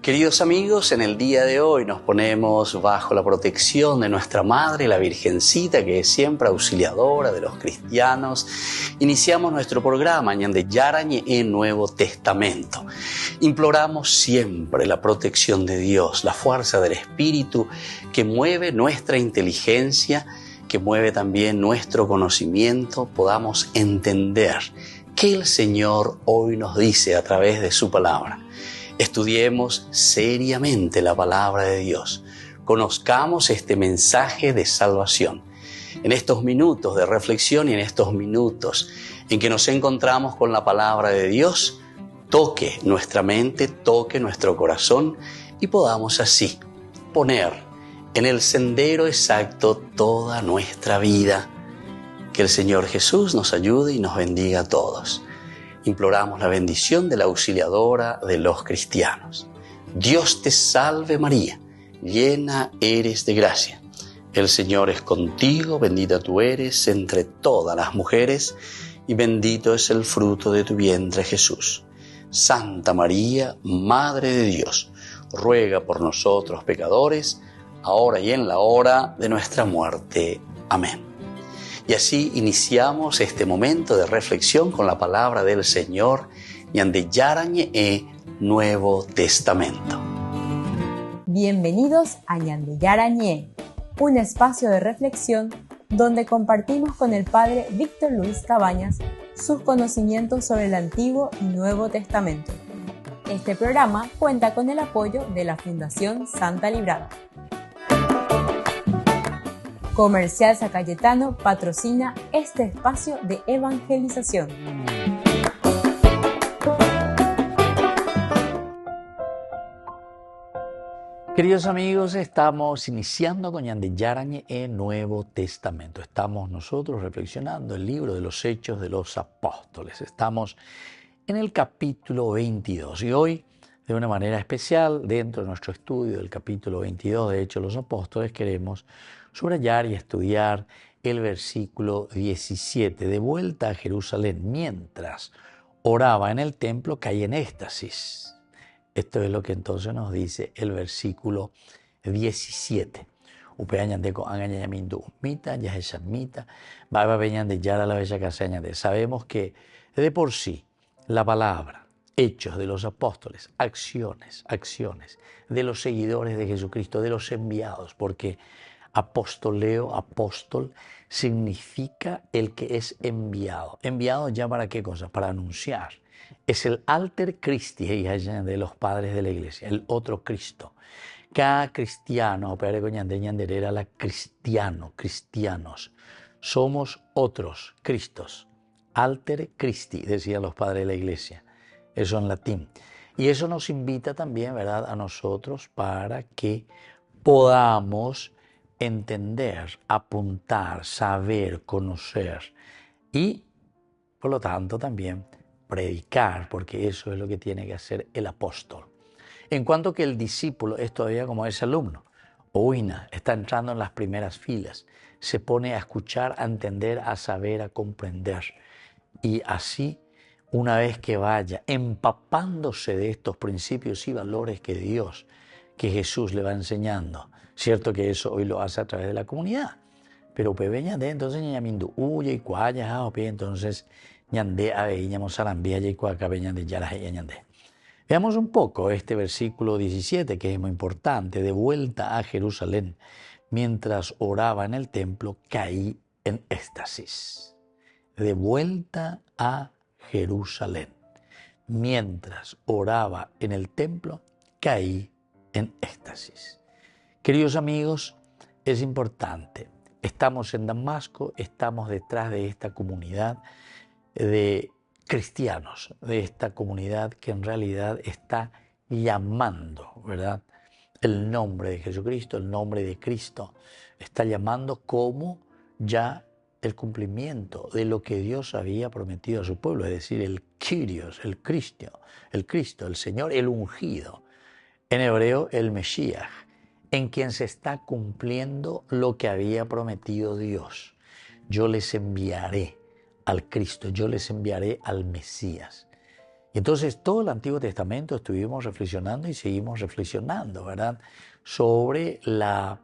Queridos amigos, en el día de hoy nos ponemos bajo la protección de nuestra Madre, la Virgencita, que es siempre auxiliadora de los cristianos. Iniciamos nuestro programa Ñande Yarañe en Nuevo Testamento. Imploramos siempre la protección de Dios, la fuerza del Espíritu que mueve nuestra inteligencia, que mueve también nuestro conocimiento, podamos entender qué el Señor hoy nos dice a través de su palabra. Estudiemos seriamente la palabra de Dios. Conozcamos este mensaje de salvación. En estos minutos de reflexión y en estos minutos en que nos encontramos con la palabra de Dios, toque nuestra mente, toque nuestro corazón y podamos así poner en el sendero exacto toda nuestra vida. Que el Señor Jesús nos ayude y nos bendiga a todos. Imploramos la bendición de la auxiliadora de los cristianos. Dios te salve María, llena eres de gracia. El Señor es contigo, bendita tú eres entre todas las mujeres y bendito es el fruto de tu vientre Jesús. Santa María, Madre de Dios, ruega por nosotros pecadores, ahora y en la hora de nuestra muerte. Amén. Y así iniciamos este momento de reflexión con la palabra del Señor, Ñande Yarañe Nuevo Testamento. Bienvenidos a Ñande Yarañe, un espacio de reflexión donde compartimos con el Padre Víctor Luis Cabañas sus conocimientos sobre el Antiguo y Nuevo Testamento. Este programa cuenta con el apoyo de la Fundación Santa Librada. Comercial San Cayetano patrocina este espacio de evangelización. Queridos amigos, estamos iniciando con Ñande Yarañe en Nuevo Testamento. Estamos nosotros reflexionando el libro de los Hechos de los Apóstoles. Estamos en el capítulo 22 y hoy, de una manera especial, dentro de nuestro estudio del capítulo 22 de Hechos de los Apóstoles, queremos subrayar y estudiar el versículo 17. De vuelta a Jerusalén, mientras oraba en el templo, caí en éxtasis. Esto es lo que entonces nos dice el versículo 17. Sabemos que de por sí la palabra, hechos de los apóstoles, acciones de los seguidores de Jesucristo, de los enviados, porque apostoleo, apóstol, significa el que es enviado. ¿Enviado ya para qué cosa? Para anunciar. Es el alter Christi de los padres de la iglesia, el otro Cristo. Cada cristiano, era la cristianos. Somos otros Cristos. Alter Christi, decían los padres de la iglesia. Eso en latín. Y eso nos invita también, ¿verdad?, a nosotros para que podamos entender, apuntar, saber, conocer y, por lo tanto, también predicar, porque eso es lo que tiene que hacer el apóstol. En cuanto que el discípulo es todavía como ese alumno, oína, está entrando en las primeras filas, se pone a escuchar, a entender, a saber, a comprender. Y así, una vez que vaya empapándose de estos principios y valores que Dios, que Jesús le va enseñando, cierto que eso hoy lo hace a través de la comunidad, pero ñande entonces ñamindu uye y cuaya entonces ñande aveíñamos sarambía y cuacabe ñande yaraje ñande. Veamos un poco este versículo 17 que es muy importante. De vuelta a Jerusalén, mientras oraba en el templo, caí en éxtasis. De vuelta a Jerusalén, mientras oraba en el templo, caí en éxtasis. Queridos amigos, es importante. Estamos en Damasco, estamos detrás de esta comunidad de cristianos, de esta comunidad que en realidad está llamando, ¿verdad?, el nombre de Jesucristo, el nombre de Cristo. Está llamando como ya el cumplimiento de lo que Dios había prometido a su pueblo, es decir, el Kyrios, el Cristo, el Señor, el ungido. En hebreo, el Mesías, en quien se está cumpliendo lo que había prometido Dios. Yo les enviaré al Cristo, yo les enviaré al Mesías. Y entonces todo el Antiguo Testamento estuvimos reflexionando y seguimos reflexionando, ¿verdad? Sobre la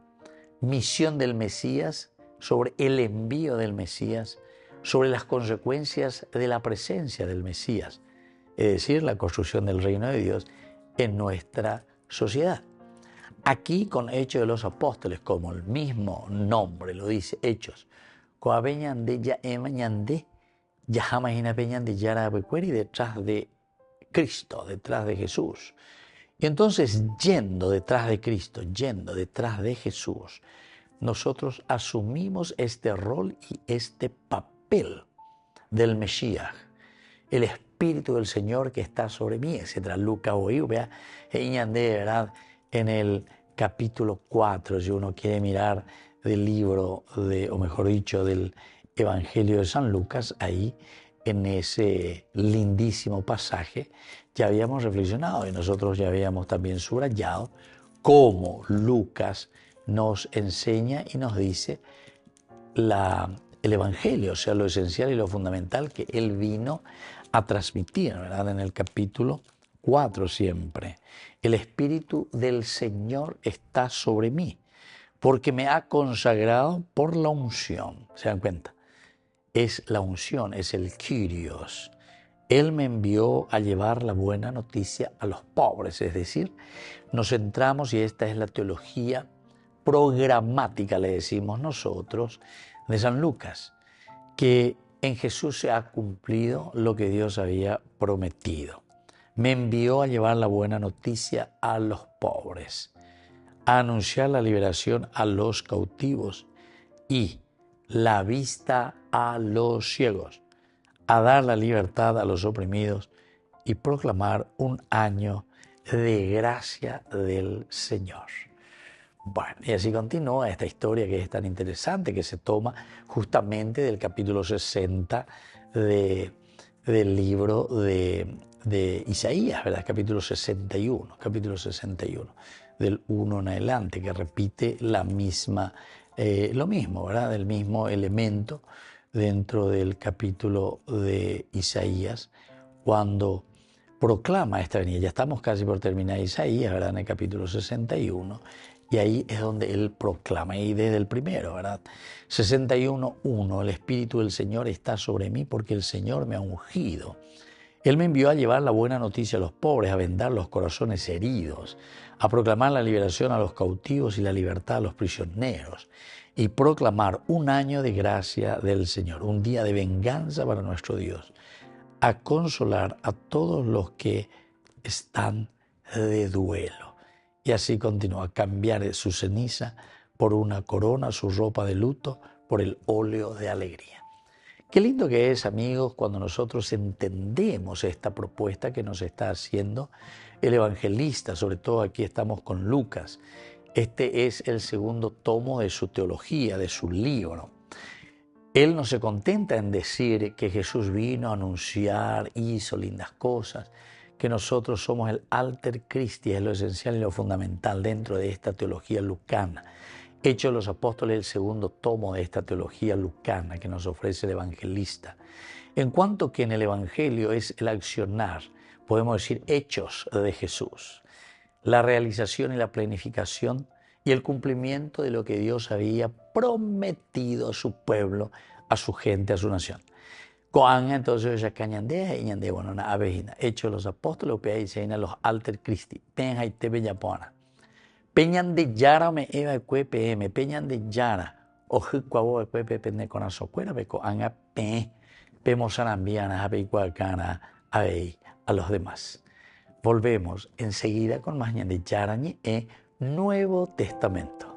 misión del Mesías, sobre el envío del Mesías, sobre las consecuencias de la presencia del Mesías, es decir, la construcción del reino de Dios en nuestra sociedad. Aquí con Hechos de los Apóstoles, como el mismo nombre lo dice, Hechos, detrás de Cristo, detrás de Jesús. Y entonces, yendo detrás de Cristo, yendo detrás de Jesús, nosotros asumimos este rol y este papel del Mesías, el Espíritu del Señor que está sobre mí, etc. Lucas hoy, vea, ¿verdad? En el capítulo 4, si uno quiere mirar del libro, o mejor dicho, del Evangelio de San Lucas, ahí en ese lindísimo pasaje ya habíamos reflexionado y nosotros ya habíamos también subrayado cómo Lucas nos enseña y nos dice el Evangelio, o sea, lo esencial y lo fundamental que Él vino a transmitir, ¿verdad? En el capítulo 4 siempre. El Espíritu del Señor está sobre mí, porque me ha consagrado por la unción. ¿Se dan cuenta? Es la unción, es el Kyrios. Él me envió a llevar la buena noticia a los pobres, es decir, nos centramos, y esta es la teología programática, le decimos nosotros, de San Lucas, que en Jesús se ha cumplido lo que Dios había prometido. Me envió a llevar la buena noticia a los pobres, a anunciar la liberación a los cautivos y la vista a los ciegos, a dar la libertad a los oprimidos y proclamar un año de gracia del Señor. Bueno, y así continúa esta historia que es tan interesante, que se toma justamente del capítulo 60 del libro de Isaías, ¿verdad? Capítulo 61, del 1 en adelante, que repite lo mismo, ¿verdad? El mismo elemento dentro del capítulo de Isaías, cuando proclama esta venida. Ya estamos casi por terminar Isaías, ¿verdad? En el capítulo 61, y ahí es donde él proclama, y desde el primero, ¿verdad? 61:1, el Espíritu del Señor está sobre mí porque el Señor me ha ungido. Él me envió a llevar la buena noticia a los pobres, a vendar los corazones heridos, a proclamar la liberación a los cautivos y la libertad a los prisioneros, y proclamar un año de gracia del Señor, un día de venganza para nuestro Dios, a consolar a todos los que están de duelo. Y así continúa, a cambiar su ceniza por una corona, su ropa de luto por el óleo de alegría. Qué lindo que es, amigos, cuando nosotros entendemos esta propuesta que nos está haciendo el evangelista. Sobre todo aquí estamos con Lucas. Este es el segundo tomo de su teología, de su libro. Él no se contenta en decir que Jesús vino a anunciar, hizo lindas cosas, que nosotros somos el alter Christi, es lo esencial y lo fundamental dentro de esta teología lucana. Hechos de los Apóstoles, el segundo tomo de esta teología lucana que nos ofrece el evangelista. En cuanto que en el Evangelio es el accionar, podemos decir hechos de Jesús, la realización y la planificación y el cumplimiento de lo que Dios había prometido a su pueblo, a su gente, a su nación. Entonces ya cañandea y ñandea, bueno, una abejina. Hechos de los Apóstoles, los alter Christi, penja y te bellapona. Peñan de Yara me eva de PM, peñan de Yara, o jucuabo de pende con azocuera, peco anga pe, pemosanambiana, abeiguacana, abei, a los demás. Volvemos enseguida con más ñan de Yara e Nuevo Testamento.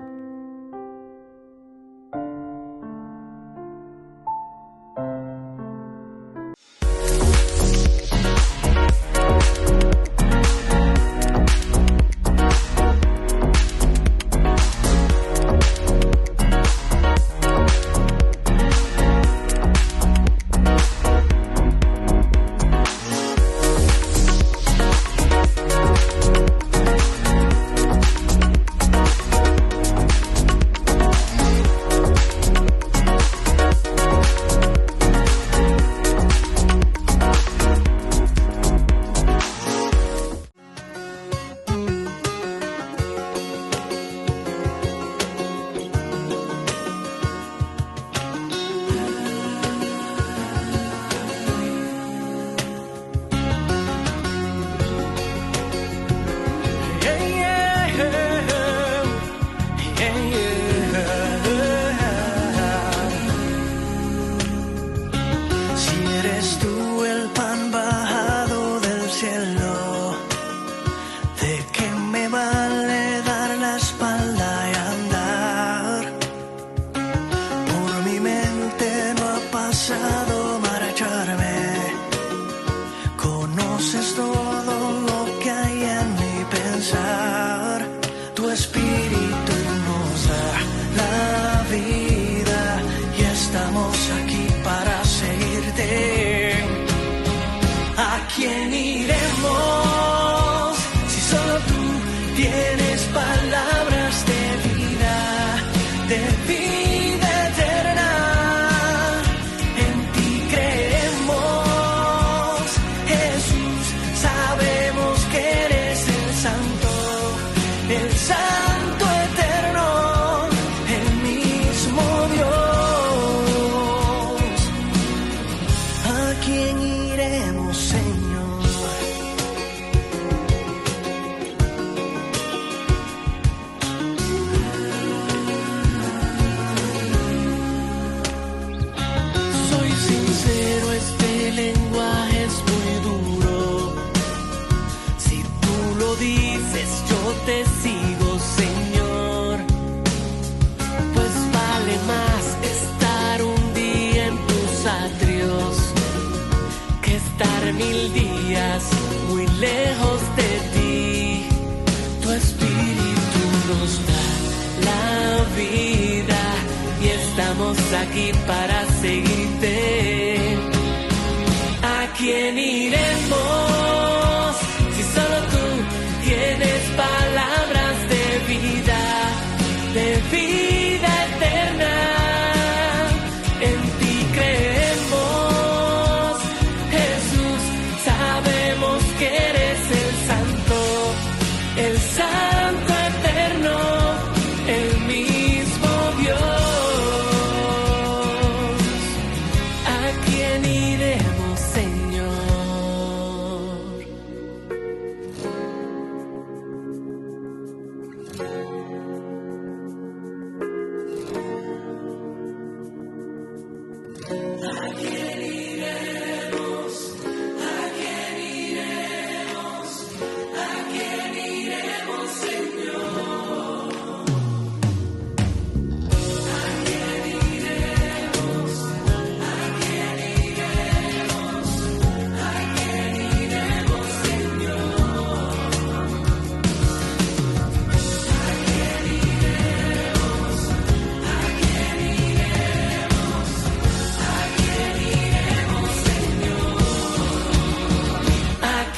tienes palabras de vida eterna. En ti creemos, Jesús, sabemos que eres el Santo eterno, el mismo Dios. ¿A quién iremos, Señor? Soy sincero, este lenguaje es muy duro. Si tú lo dices, yo te sigo, Señor. Pues vale más estar un día en tus atrios que estar 1000 días muy lejos de ti. Tu espíritu nos da la vida y estamos aquí para seguirte. ¿A quién iremos si solo tú tienes palabras de vida eterna? En ti creemos, Jesús, sabemos que eres el Santo eterno, el mismo Dios. ¿A quién iremos, Señor?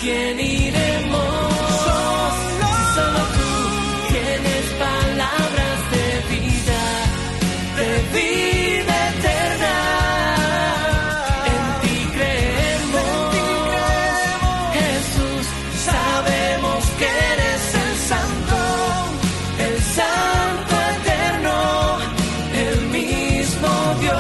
¿Quién iremos? Solo tú tienes palabras de vida eterna. En ti creemos, Jesús, sabemos que eres el Santo eterno, el mismo Dios.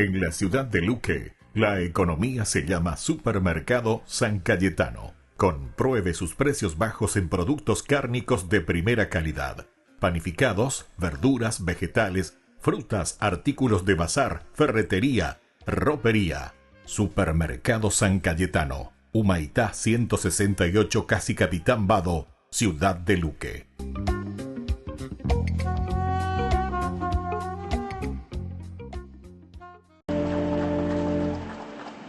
En la ciudad de Luque, la economía se llama Supermercado San Cayetano. Compruebe sus precios bajos en productos cárnicos de primera calidad. Panificados, verduras, vegetales, frutas, artículos de bazar, ferretería, ropería. Supermercado San Cayetano. Humaitá 168, casi Capitán Vado, ciudad de Luque.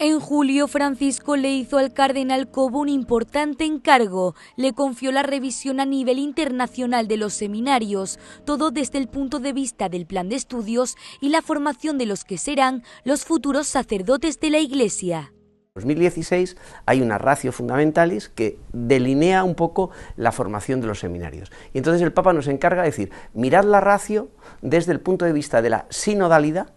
En julio, Francisco le hizo al cardenal Cobo un importante encargo. Le confió la revisión a nivel internacional de los seminarios, todo desde el punto de vista del plan de estudios y la formación de los que serán los futuros sacerdotes de la Iglesia. En 2016 hay una ratio fundamentalis que delinea un poco la formación de los seminarios. Y entonces el Papa nos encarga de decir, mirad la ratio desde el punto de vista de la sinodalidad,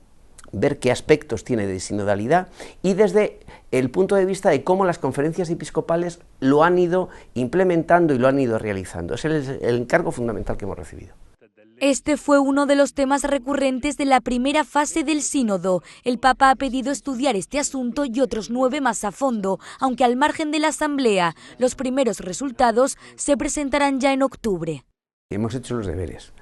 ver qué aspectos tiene de sinodalidad, y desde el punto de vista de cómo las conferencias episcopales lo han ido implementando y lo han ido realizando. Ese es el encargo fundamental que hemos recibido. Este fue uno de los temas recurrentes de la primera fase del sínodo. El Papa ha pedido estudiar este asunto y otros 9 más a fondo, aunque al margen de la asamblea, los primeros resultados se presentarán ya en octubre. Hemos hecho los deberes.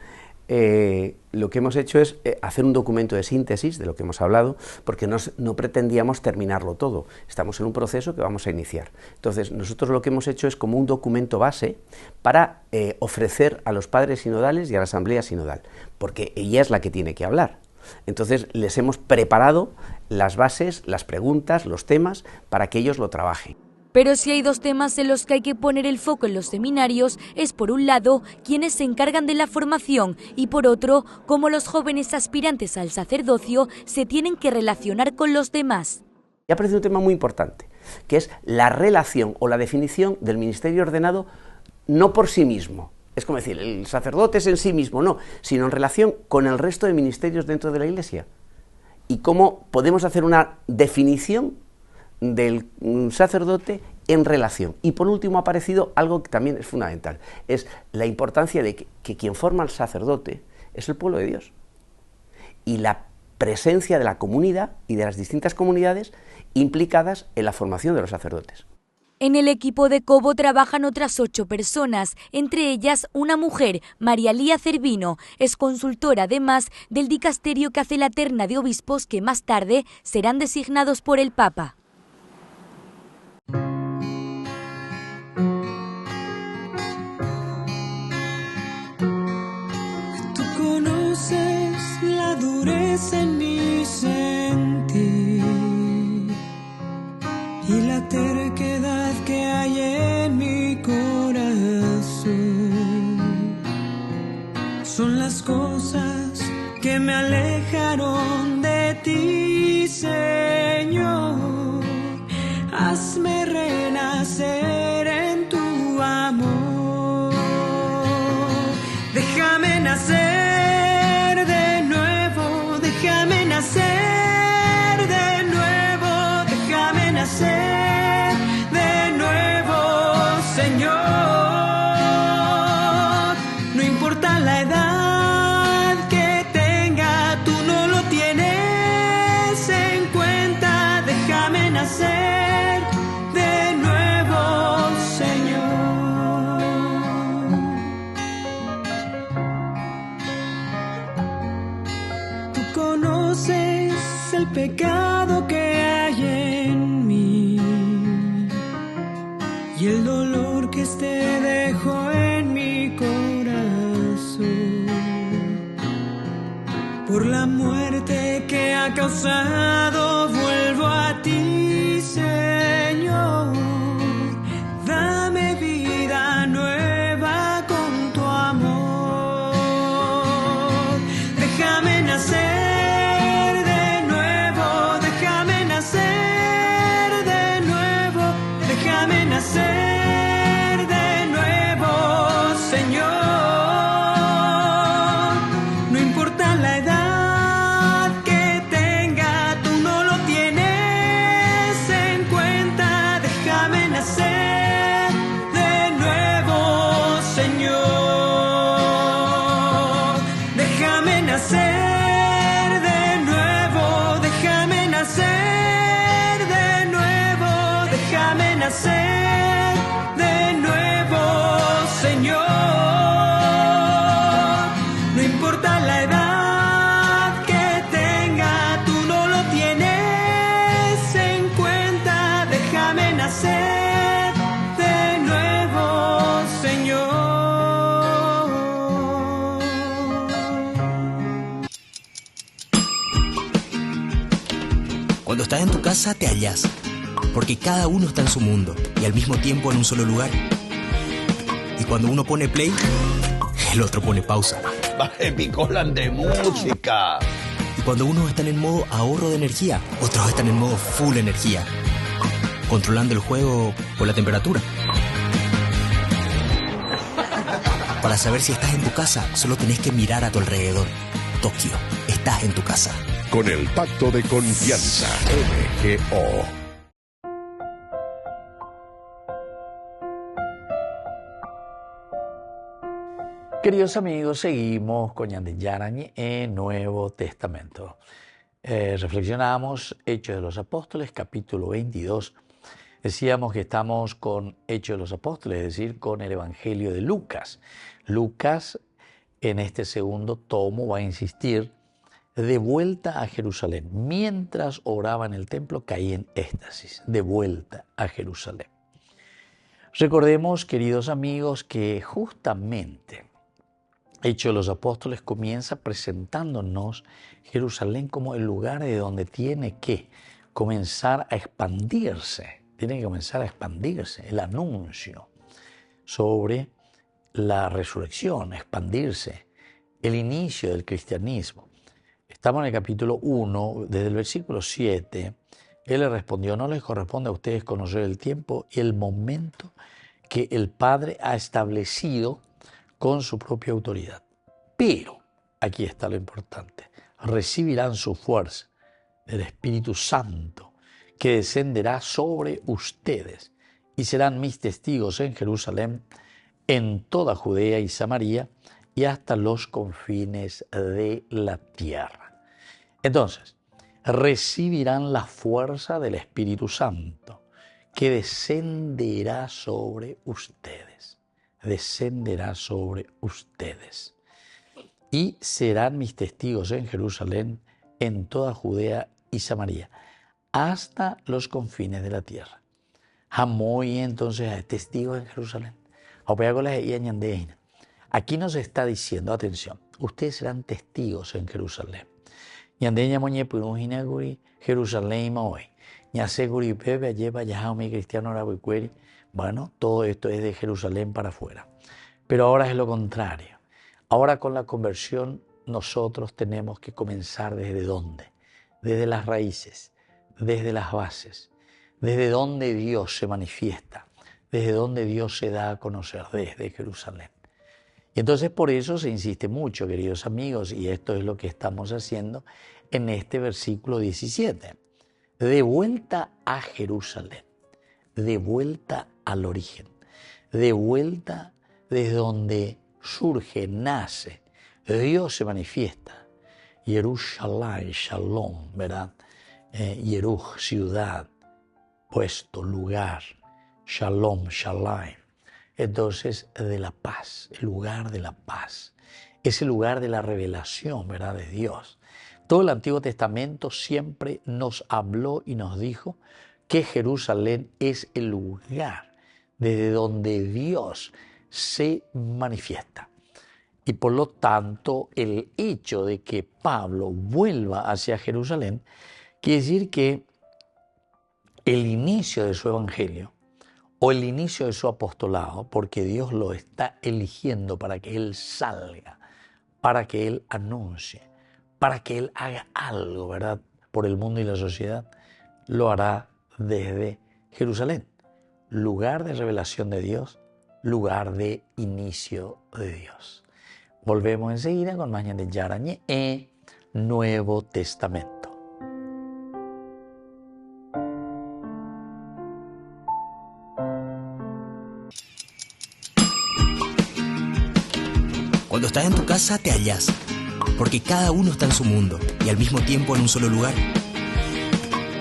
Lo que hemos hecho es hacer un documento de síntesis de lo que hemos hablado, porque no pretendíamos terminarlo todo, estamos en un proceso que vamos a iniciar. Entonces, nosotros lo que hemos hecho es como un documento base para ofrecer a los padres sinodales y a la asamblea sinodal, porque ella es la que tiene que hablar. Entonces, les hemos preparado las bases, las preguntas, los temas, para que ellos lo trabajen. Pero si hay 2 temas en los que hay que poner el foco en los seminarios, es por un lado quienes se encargan de la formación y por otro, cómo los jóvenes aspirantes al sacerdocio se tienen que relacionar con los demás. Y aparece un tema muy importante, que es la relación o la definición del ministerio ordenado no por sí mismo. Es como decir, el sacerdote es en sí mismo, no, sino en relación con el resto de ministerios dentro de la Iglesia. Y cómo podemos hacer una definición del sacerdote en relación. Y por último ha aparecido algo que también es fundamental, es la importancia de que quien forma al sacerdote es el pueblo de Dios. Y la presencia de la comunidad y de las distintas comunidades implicadas en la formación de los sacerdotes. En el equipo de Cobo trabajan otras 8 personas, entre ellas una mujer, María Lía Cervino, es consultora además del dicasterio que hace la terna de obispos que más tarde serán designados por el Papa. La dureza en mi sentir y la terquedad que hay en mi corazón son las cosas que me alejaron de ti, Señor. Hazme renacer en tu amor, déjame nacer. Pecado que hay en mí y el dolor que este dejó en mi corazón por la muerte que ha causado. Vuelvo a ti, Señor, dame vida nueva con tu amor, déjame nacer. Nacer de nuevo, Señor, no importa la edad que tenga, tú no lo tienes en cuenta, déjame nacer de nuevo, Señor, déjame nacer de nuevo, déjame nacer de nuevo, déjame nacer. Cuando estás en tu casa te hallas, porque cada uno está en su mundo y al mismo tiempo en un solo lugar. Y cuando uno pone play, el otro pone pausa. Baje picolan de música. Y cuando unos están en modo ahorro de energía, otros están en modo full energía, controlando el juego por la temperatura. Para saber si estás en tu casa, solo tenés que mirar a tu alrededor. Tokio, estás en tu casa. Con el Pacto de Confianza, MGO. Queridos amigos, seguimos con Ñande Yarañe en Nuevo Testamento. Reflexionamos Hechos de los Apóstoles, capítulo 22. Decíamos que estamos con Hechos de los Apóstoles, es decir, con el Evangelio de Lucas. Lucas, en este segundo tomo, va a insistir de vuelta a Jerusalén. Mientras oraba en el templo, caí en éxtasis, de vuelta a Jerusalén. Recordemos, queridos amigos, que justamente Hechos de los Apóstoles comienza presentándonos Jerusalén como el lugar de donde tiene que comenzar a expandirse. Tiene que comenzar a expandirse el anuncio sobre la resurrección, expandirse, el inicio del cristianismo. Estamos en el capítulo 1, desde el versículo 7. Él le respondió: no les corresponde a ustedes conocer el tiempo y el momento que el Padre ha establecido con su propia autoridad. Pero, aquí está lo importante, recibirán su fuerza del Espíritu Santo que descenderá sobre ustedes y serán mis testigos en Jerusalén, en toda Judea y Samaria y hasta los confines de la tierra. Entonces, recibirán la fuerza del Espíritu Santo que descenderá sobre ustedes. Descenderá sobre ustedes. Y serán mis testigos en Jerusalén, en toda Judea y Samaria, hasta los confines de la tierra. Hamoy entonces testigos en Jerusalén. Aquí nos está diciendo, atención, ustedes serán testigos en Jerusalén. Jerusalén hoy. Bueno, todo esto es de Jerusalén para afuera. Pero ahora es lo contrario. Ahora con la conversión nosotros tenemos que comenzar ¿desde dónde? Desde las raíces, desde las bases, desde donde Dios se manifiesta, desde donde Dios se da a conocer, desde Jerusalén. Y entonces por eso se insiste mucho, queridos amigos, y esto es lo que estamos haciendo en este versículo 17. De vuelta a Jerusalén, de vuelta al origen, de vuelta desde donde surge, nace, Dios se manifiesta. Jerusalén, Shalom, ¿verdad? Yeruj, ciudad, puesto, lugar, Shalom, Shalai. Entonces, de la paz, el lugar de la paz, es el lugar de la revelación, ¿verdad?, de Dios. Todo el Antiguo Testamento siempre nos habló y nos dijo que Jerusalén es el lugar desde donde Dios se manifiesta. Y por lo tanto, el hecho de que Pablo vuelva hacia Jerusalén quiere decir que el inicio de su evangelio o el inicio de su apostolado, porque Dios lo está eligiendo para que él salga, para que él anuncie, para que él haga algo, ¿verdad?, por el mundo y la sociedad, lo hará desde Jerusalén, lugar de revelación de Dios, lugar de inicio de Dios. Volvemos enseguida con más Ñande Yarañe en Nuevo Testamento. Cuando estás en tu casa te hallas, porque cada uno está en su mundo y al mismo tiempo en un solo lugar.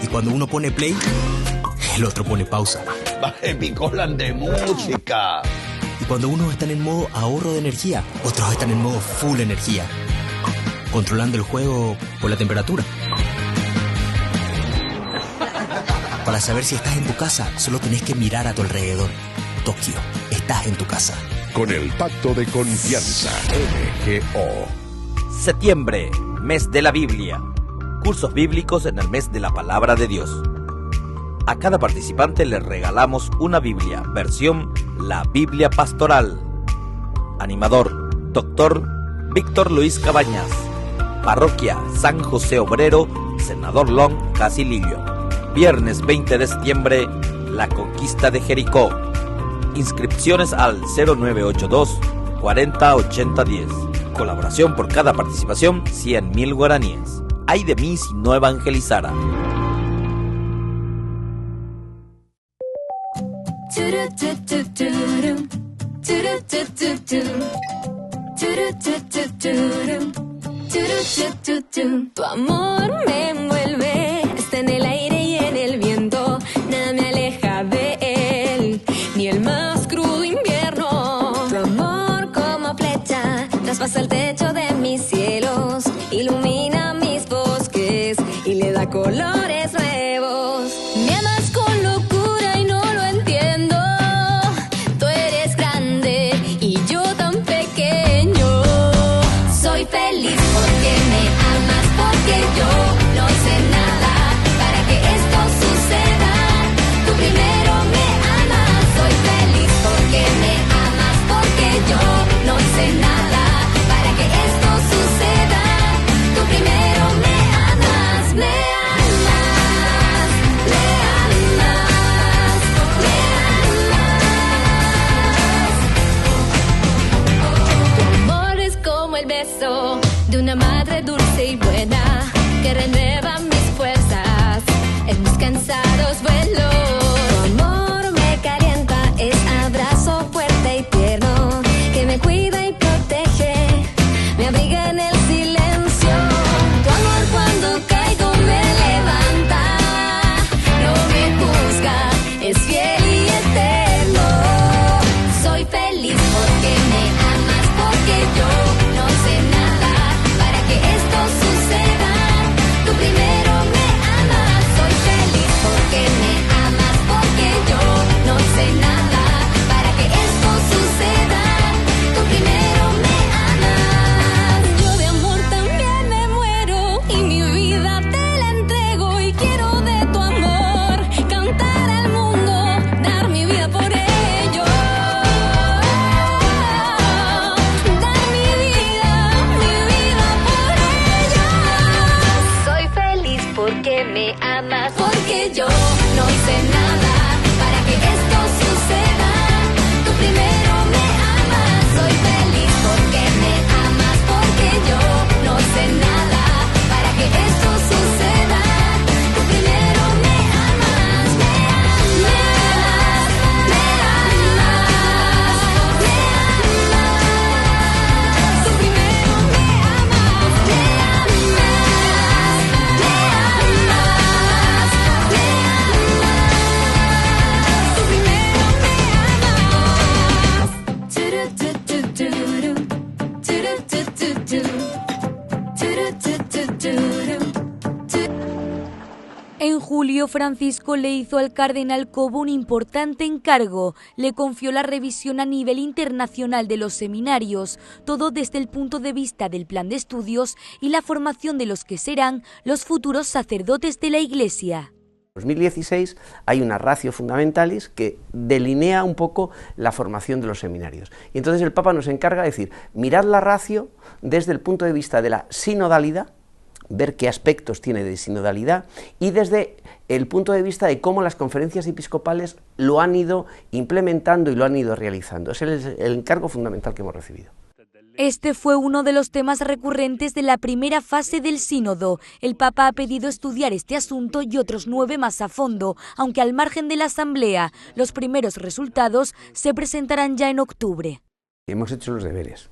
Y cuando uno pone play, el otro pone pausa. Baje Picolan de música. Y cuando unos están en modo ahorro de energía, otros están en modo full energía, controlando el juego por la temperatura. Para saber si estás en tu casa, solo tenés que mirar a tu alrededor. Tokio, estás en tu casa. Con el Pacto de Confianza, NGO. Septiembre, mes de la Biblia. Cursos bíblicos en el mes de la Palabra de Dios. A cada participante le regalamos una Biblia, versión La Biblia Pastoral. Animador, Dr. Víctor Luis Cabañas. Parroquia San José Obrero, Senador Long, Casilillo. Viernes 20 de septiembre, La Conquista de Jericó. Inscripciones al 0982 40 80 10. Colaboración por cada participación, 100.000 guaraníes. Ay de mí si no evangelizara. Tu amor me envuelve, está en el aire y en el viento, nada me aleja de él, ni el más crudo invierno. Tu amor como flecha traspasa el techo de mis cielos, ilumina mis bosques y le da colores nuevos. Me amas con locura y no lo entiendo, tú eres grande y yo tan pequeño. Soy feliz porque me amas, porque yo no sé nada para que esto suceda. Tú primero me amas. Soy feliz porque me amas, porque yo no sé nada para que esto suceda. Tú primero me amas, me amas, me amas, me amas. Tu amor es como el beso de una madre dulce y buena que renueva mis fuerzas en mis cansados vuelos. Tu amor me calienta, es abrazo fuerte y tierno que me cuida y protege, me abriga en el silencio. Tu amor cuando caigo me levanta, no me juzga, es fiel y eterno. Soy feliz porque me amas, porque yo no sé nada para que esto suceda. Tú primero me amas. Soy feliz porque me amas, porque yo no sé nada para que esto suceda. Tú primero me amas. Yo de amor también me muero y mi vida te la entrego y quiero de tu amor cantar al mundo, dar mi vida por ello. Dar mi vida por ello. Soy feliz porque me amas, porque yo no hice nada para que esto suceda. Tú primero me amas. Soy feliz porque me amas, porque yo no hice nada para que esto suceda. Tú primero me amas, me amas, me amas, me amas. Tú primero me amas, me amas, me amas, me amas. Tú primero me amas. En julio, Francisco le hizo al cardenal Cobo un importante encargo. Le confió la revisión a nivel internacional de los seminarios, todo desde el punto de vista del plan de estudios y la formación de los que serán los futuros sacerdotes de la Iglesia. En 2016 hay una ratio fundamentalis que delinea un poco la formación de los seminarios. Y entonces el Papa nos encarga de decir, mirad la ratio desde el punto de vista de la sinodalidad, ver qué aspectos tiene de sinodalidad, y desde el punto de vista de cómo las conferencias episcopales lo han ido implementando y lo han ido realizando. Ese es el encargo fundamental que hemos recibido. Este fue uno de los temas recurrentes de la primera fase del sínodo. El Papa ha pedido estudiar este asunto y otros 9 más a fondo, aunque al margen de la asamblea. Los primeros resultados se presentarán ya en octubre. Hemos hecho los deberes.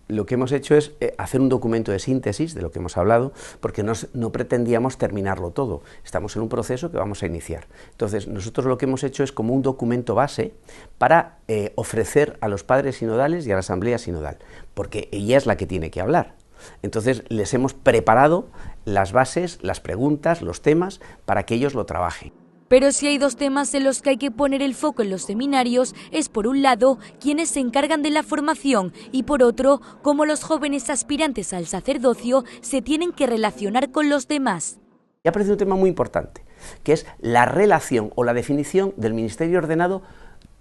Lo que hemos hecho es hacer un documento de síntesis de lo que hemos hablado, porque no pretendíamos terminarlo todo, estamos en un proceso que vamos a iniciar. Entonces, nosotros lo que hemos hecho es como un documento base para ofrecer a los padres sinodales y a la asamblea sinodal, porque ella es la que tiene que hablar. Entonces, les hemos preparado las bases, las preguntas, los temas, para que ellos lo trabajen. Pero si hay 2 temas en los que hay que poner el foco en los seminarios, es por un lado quienes se encargan de la formación y por otro, cómo los jóvenes aspirantes al sacerdocio se tienen que relacionar con los demás. Y aparece un tema muy importante, que es la relación o la definición del ministerio ordenado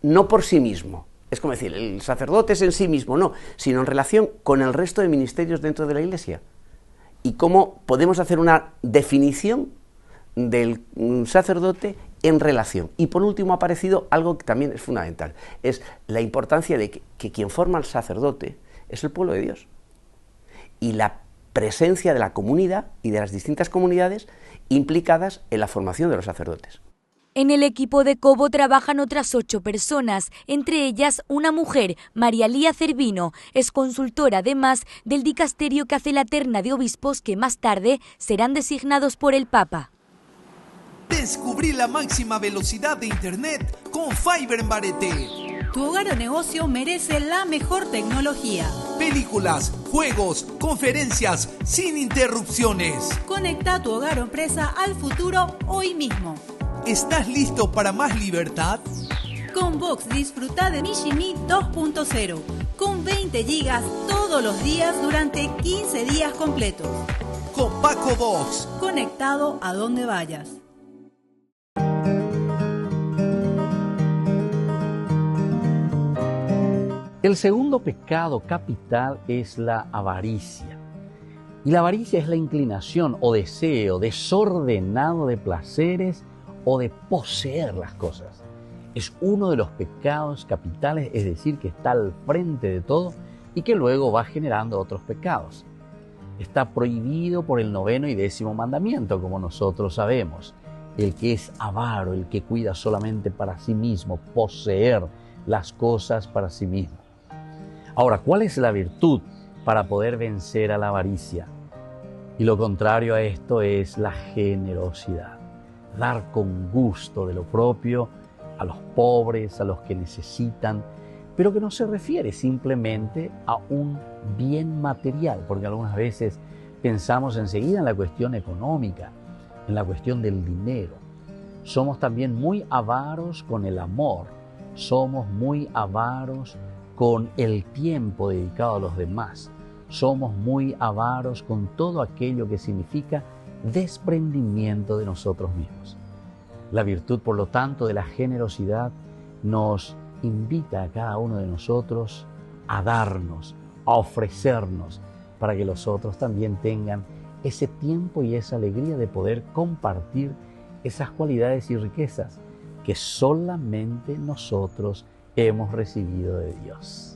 no por sí mismo. Es como decir, el sacerdote es en sí mismo, no, sino en relación con el resto de ministerios dentro de la Iglesia. Y cómo podemos hacer una definición del sacerdote en relación. Y por último ha aparecido algo que también es fundamental, es la importancia de que quien forma al sacerdote es el pueblo de Dios. Y la presencia de la comunidad y de las distintas comunidades implicadas en la formación de los sacerdotes. En el equipo de Cobo trabajan otras 8 personas, entre ellas una mujer, María Lía Cervino, es consultora además del dicasterio que hace la terna de obispos que más tarde serán designados por el Papa. Descubrí la máxima velocidad de Internet con Fiber en Barete. Tu hogar o negocio merece la mejor tecnología. Películas, juegos, conferencias, sin interrupciones. Conecta tu hogar o empresa al futuro hoy mismo. ¿Estás listo para más libertad? Con Vox disfruta de Mishimi 2.0, con 20 gigas todos los días durante 15 días completos. Con Paco Vox. Conectado a donde vayas. El segundo pecado capital es la avaricia. Y la avaricia es la inclinación o deseo desordenado de placeres o de poseer las cosas. Es uno de los pecados capitales, es decir, que está al frente de todo y que luego va generando otros pecados. Está prohibido por el 9º y 10º mandamiento, como nosotros sabemos. El que es avaro, el que cuida solamente para sí mismo, poseer las cosas para sí mismo. Ahora, ¿cuál es la virtud para poder vencer a la avaricia? Y lo contrario a esto es la generosidad. Dar con gusto de lo propio a los pobres, a los que necesitan, pero que no se refiere simplemente a un bien material, porque algunas veces pensamos enseguida en la cuestión económica, en la cuestión del dinero. Somos también muy avaros con el amor, somos muy avaros con el tiempo dedicado a los demás, somos muy avaros con todo aquello que significa desprendimiento de nosotros mismos. La virtud, por lo tanto, de la generosidad nos invita a cada uno de nosotros a darnos, a ofrecernos, para que los otros también tengan ese tiempo y esa alegría de poder compartir esas cualidades y riquezas que solamente nosotros hemos recibido de Dios.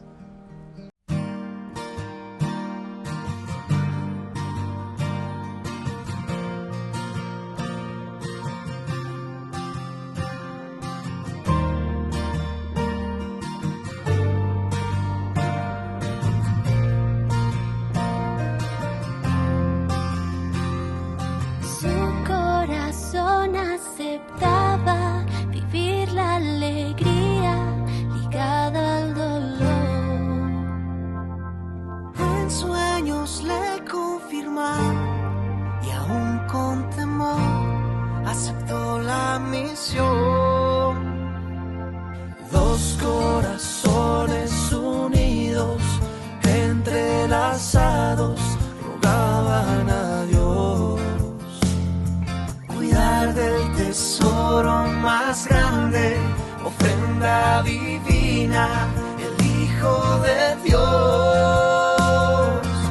Aceptaba vivir la alegría ligada al dolor. En sueños le confirmaron y aún con temor aceptó la misión. Dos corazones unidos, entrelazados, rogaban a Dios cuidar del tesoro más grande, ofrenda divina, el Hijo de Dios.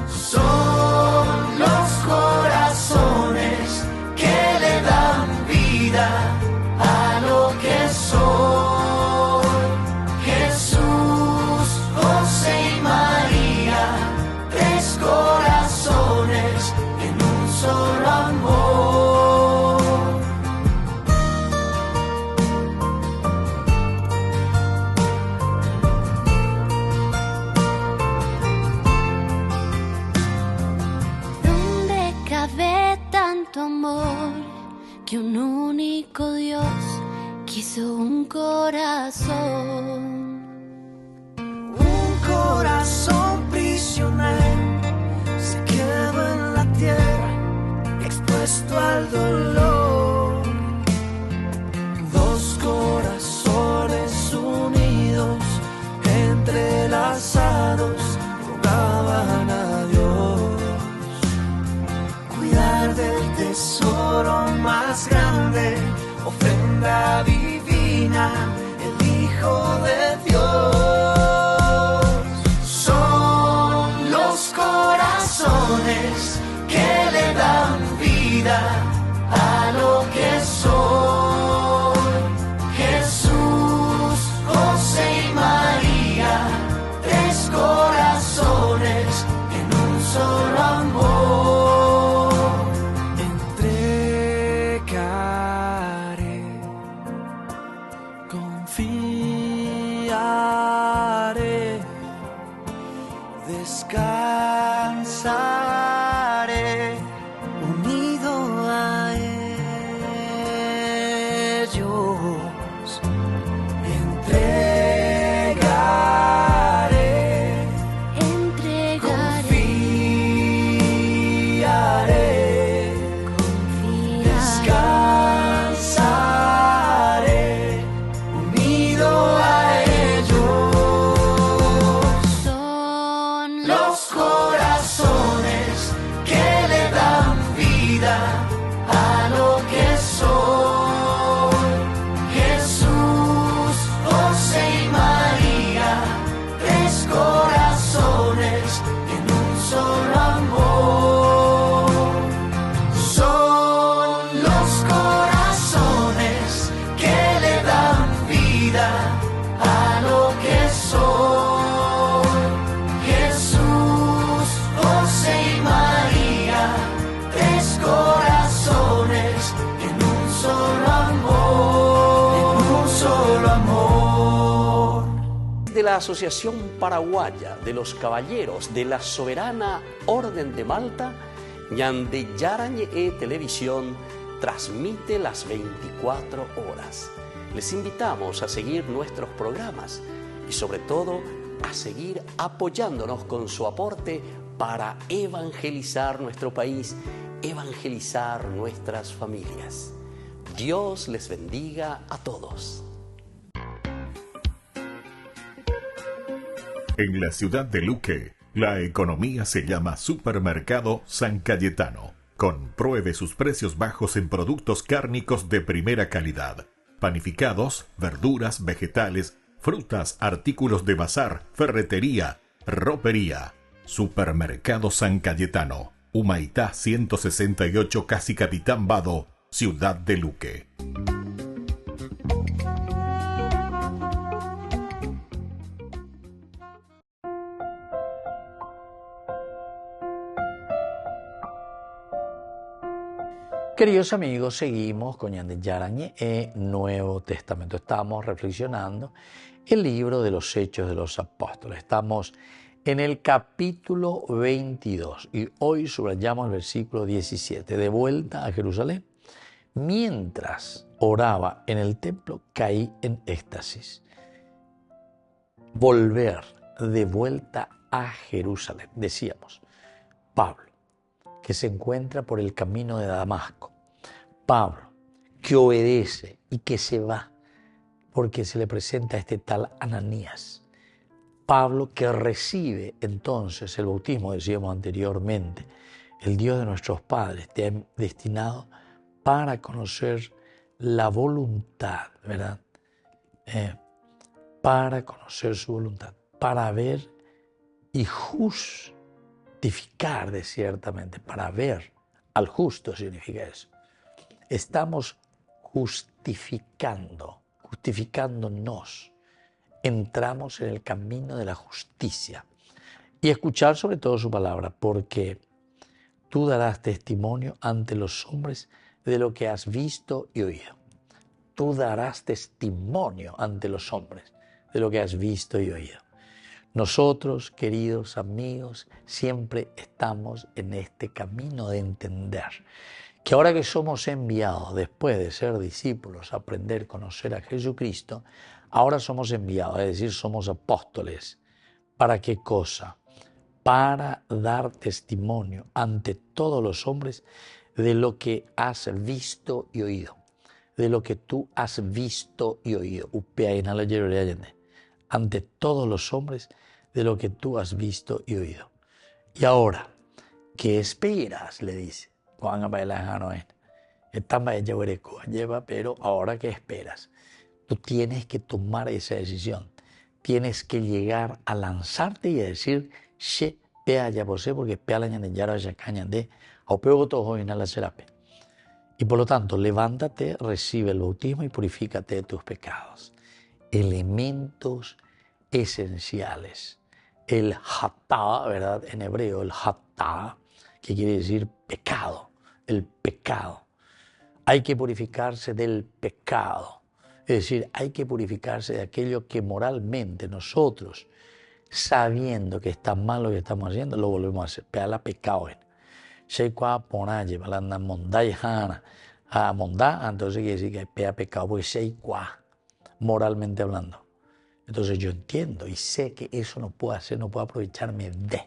Son los corazones que le dan vida a lo que soy. Jesús, José y María, tres corazones en un solo amor. Amor, que un único Dios quiso un corazón. Un corazón prisionero se quedó en la tierra, expuesto al dolor. Dos corazones unidos, entrelazados, rogaban a Dios cuidar del tesoro más grande, ofrenda divina, el Hijo de Dios. Son los corazones que le dan vida a lo que soy. Jesús, José y María, tres corazones en un solo amor. descansaré unido a ellos. Entregaré, confiaré, descansaré unido a ellos. Son los corazones que le dan vida a lo que soy. Jesús, José y María, tres corazones en un solo amor. Son los corazones que le dan vida a lo que soy. Jesús, José y María, tres corazones en un solo amor, en un solo amor. De la Asociación Paraguaya de los Caballeros de la Soberana Orden de Malta, Ñande Yarañe Televisión transmite las 24 horas. Les invitamos a seguir nuestros programas y sobre todo a seguir apoyándonos con su aporte para evangelizar nuestro país, evangelizar nuestras familias. Dios les bendiga a todos. En la ciudad de Luque, la economía se llama Supermercado San Cayetano. Compruebe sus precios bajos en productos cárnicos de primera calidad. Panificados, verduras, vegetales, frutas, artículos de bazar, ferretería, ropería. Supermercado San Cayetano, Humaitá 168, Casi Capitán Vado, ciudad de Luque. Queridos amigos, seguimos con Ñande Yarañe Nuevo Testamento. Estamos reflexionando el libro de los Hechos de los Apóstoles. Estamos en el capítulo 22 y hoy subrayamos el versículo 17. De vuelta a Jerusalén, mientras oraba en el templo, caí en éxtasis. Volver de vuelta a Jerusalén. Decíamos, Pablo, que se encuentra por el camino de Damasco. Pablo, que obedece y que se va porque se le presenta a este tal Ananías. Pablo, que recibe entonces el bautismo, decíamos anteriormente, el Dios de nuestros padres te ha destinado para conocer la voluntad, ¿verdad? Para conocer su voluntad, para ver y justificar de ciertamente, para ver al justo significa eso. Estamos justificándonos. Entramos en el camino de la justicia y escuchar sobre todo su palabra, porque tú darás testimonio ante los hombres de lo que has visto y oído. Tú darás testimonio ante los hombres de lo que has visto y oído. Nosotros, queridos amigos, siempre estamos en este camino de entender que ahora que somos enviados, después de ser discípulos, a aprender a conocer a Jesucristo, ahora somos enviados, es decir, somos apóstoles. ¿Para qué cosa? Para dar testimonio ante todos los hombres de lo que has visto y oído. De lo que tú has visto y oído. Ante todos los hombres de lo que tú has visto y oído. Y ahora, ¿qué esperas? Le dice. Pero ahora, ¿qué esperas? Tú tienes que tomar esa decisión. Tienes que llegar a lanzarte y a decir, she pea ya posee, porque pea la ñandellara ya cañan de, o pego todo hoy en la serape. Y por lo tanto, levántate, recibe el bautismo y purifícate de tus pecados. Elementos esenciales. El hatá, ¿verdad? En hebreo, el hatá, que quiere decir pecado, el pecado. Hay que purificarse del pecado. Es decir, hay que purificarse de aquello que moralmente nosotros sabiendo que está mal lo que estamos haciendo, lo volvemos a hacer. Peala pecado. Entonces quiere decir que pea pecado, porque moralmente hablando. Entonces yo entiendo y sé que eso no puedo hacer, no puedo aprovecharme de.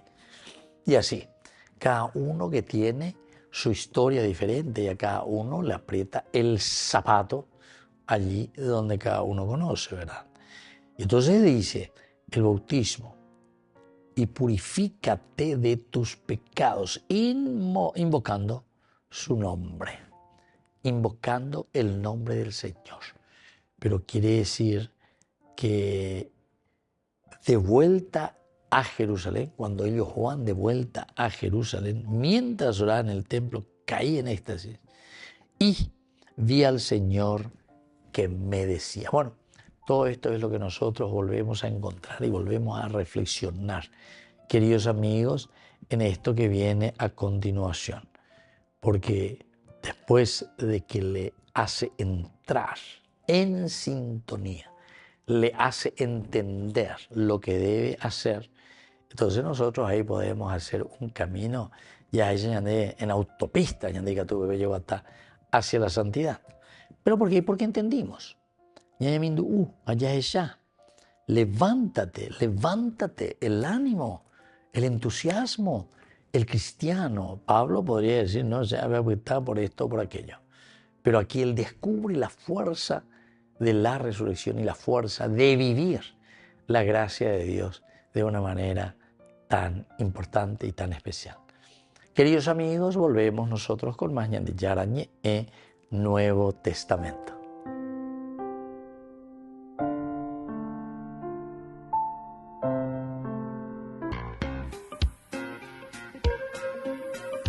Y así, cada uno que tiene su historia diferente y a cada uno le aprieta el zapato allí donde cada uno conoce, ¿verdad? Y entonces dice el bautismo, y purifícate de tus pecados, invocando su nombre, invocando el nombre del Señor. Pero quiere decir que de vuelta a Jerusalén, cuando ellos van de vuelta a Jerusalén, mientras oraban en el templo, caí en éxtasis y vi al Señor que me decía. Bueno, todo esto es lo que nosotros volvemos a encontrar y volvemos a reflexionar, queridos amigos, en esto que viene a continuación. Porque después de que le hace entrar en sintonía, le hace entender lo que debe hacer, entonces nosotros ahí podemos hacer un camino ya en autopista, hacia la santidad. ¿Pero por qué? Porque entendimos. Levántate, el ánimo, el entusiasmo, el cristiano. Pablo podría decir, no, se había agüitado por esto o por aquello. Pero aquí él descubre la fuerza de la resurrección y la fuerza de vivir la gracia de Dios de una manera tan importante y tan especial. Queridos amigos, volvemos nosotros con más de Yarañe Nuevo Testamento.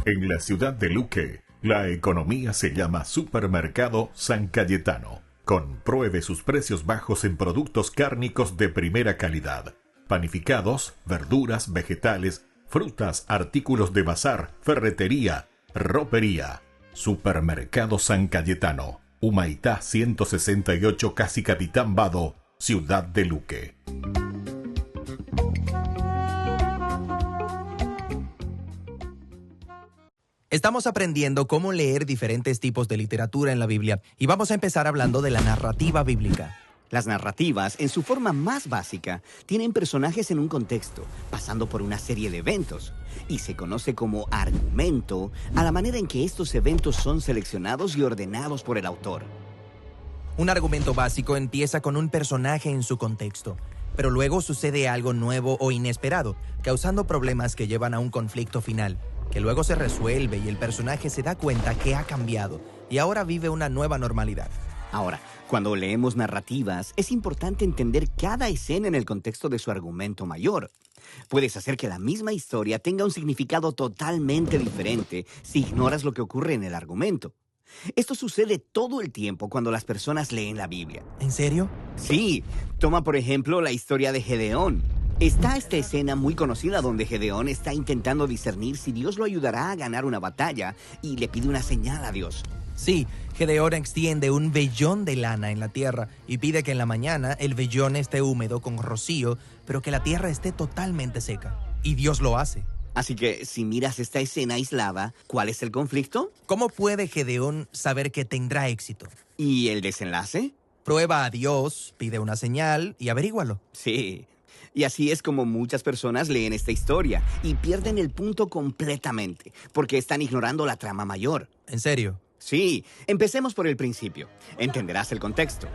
En la ciudad de Luque, la economía se llama Supermercado San Cayetano. Compruebe sus precios bajos en productos cárnicos de primera calidad. Panificados, verduras, vegetales, frutas, artículos de bazar, ferretería, ropería. Supermercado San Cayetano, Humaitá 168, Casi Capitán Vado, ciudad de Luque. Estamos aprendiendo cómo leer diferentes tipos de literatura en la Biblia y vamos a empezar hablando de la narrativa bíblica. Las narrativas, en su forma más básica, tienen personajes en un contexto, pasando por una serie de eventos, y se conoce como argumento a la manera en que estos eventos son seleccionados y ordenados por el autor. Un argumento básico empieza con un personaje en su contexto, pero luego sucede algo nuevo o inesperado, causando problemas que llevan a un conflicto final, que luego se resuelve y el personaje se da cuenta que ha cambiado y ahora vive una nueva normalidad. Ahora, cuando leemos narrativas, es importante entender cada escena en el contexto de su argumento mayor. Puedes hacer que la misma historia tenga un significado totalmente diferente si ignoras lo que ocurre en el argumento. Esto sucede todo el tiempo cuando las personas leen la Biblia. ¿En serio? Sí. Toma, por ejemplo, la historia de Gedeón. Está esta escena muy conocida donde Gedeón está intentando discernir si Dios lo ayudará a ganar una batalla y le pide una señal a Dios. Sí, Gedeón extiende un vellón de lana en la tierra y pide que en la mañana el vellón esté húmedo con rocío, pero que la tierra esté totalmente seca. Y Dios lo hace. Así que, si miras esta escena aislada, ¿cuál es el conflicto? ¿Cómo puede Gedeón saber que tendrá éxito? ¿Y el desenlace? Prueba a Dios, pide una señal y averígualo. Sí. Y así es como muchas personas leen esta historia y pierden el punto completamente, porque están ignorando la trama mayor. ¿En serio? Sí. Empecemos por el principio. Entenderás el contexto.